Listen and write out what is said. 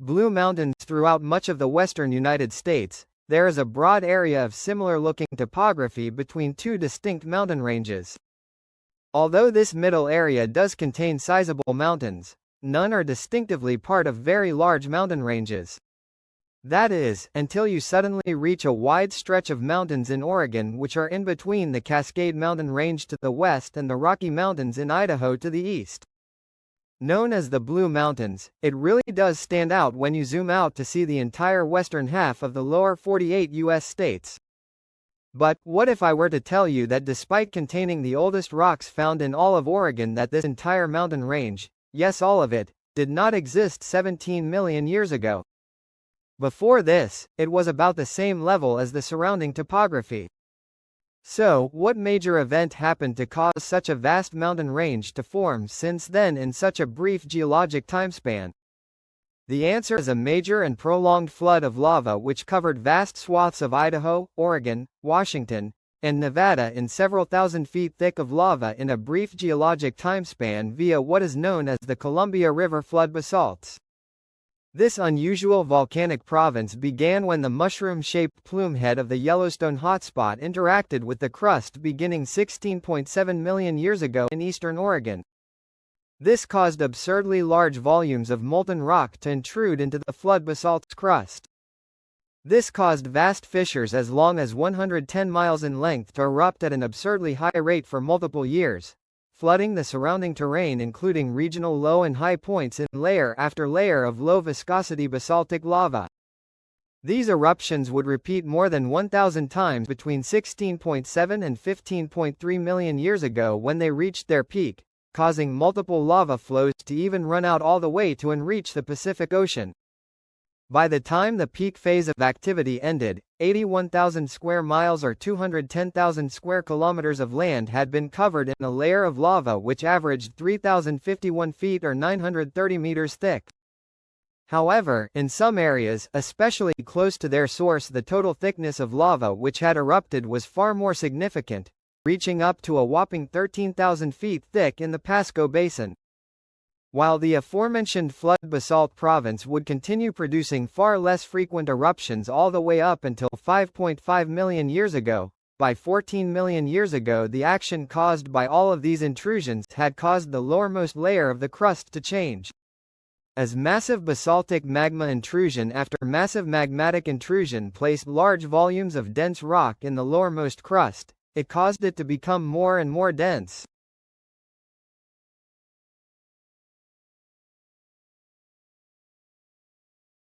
Blue Mountains throughout much of the western United States. There is a broad area of similar-looking topography between two distinct mountain ranges. Although this middle area does contain sizable mountains, none are distinctively part of very large mountain ranges. That is, until you suddenly reach a wide stretch of mountains in Oregon which are in between the Cascade Mountain Range to the west and the Rocky Mountains in Idaho to the east. Known as the Blue Mountains, it really does stand out when you zoom out to see the entire western half of the lower 48 U.S. states. But, what if I were to tell you that despite containing the oldest rocks found in all of Oregon, that this entire mountain range, yes all of it, did not exist 17 million years ago? Before this, it was about the same level as the surrounding topography. So, what major event happened to cause such a vast mountain range to form since then in such a brief geologic timespan? The answer is a major and prolonged flood of lava which covered vast swaths of Idaho, Oregon, Washington, and Nevada in several thousand feet thick of lava in a brief geologic timespan via what is known as the Columbia River flood basalts. This unusual volcanic province began when the mushroom-shaped plume head of the Yellowstone hotspot interacted with the crust beginning 16.7 million years ago in eastern Oregon. This caused absurdly large volumes of molten rock to intrude into the flood basalt's crust. This caused vast fissures as long as 110 miles in length to erupt at an absurdly high rate for multiple years, flooding the surrounding terrain including regional low and high points in layer after layer of low-viscosity basaltic lava. These eruptions would repeat more than 1,000 times between 16.7 and 15.3 million years ago when they reached their peak, causing multiple lava flows to even run out all the way to and reach the Pacific Ocean. By the time the peak phase of activity ended, 81,000 square miles or 210,000 square kilometers of land had been covered in a layer of lava which averaged 3,051 feet or 930 meters thick. However, in some areas, especially close to their source, the total thickness of lava which had erupted was far more significant, reaching up to a whopping 13,000 feet thick in the Pasco Basin. While the aforementioned flood basalt province would continue producing far less frequent eruptions all the way up until 5.5 million years ago, by 14 million years ago the action caused by all of these intrusions had caused the lowermost layer of the crust to change. As massive basaltic magma intrusion after massive magmatic intrusion placed large volumes of dense rock in the lowermost crust, it caused it to become more and more dense,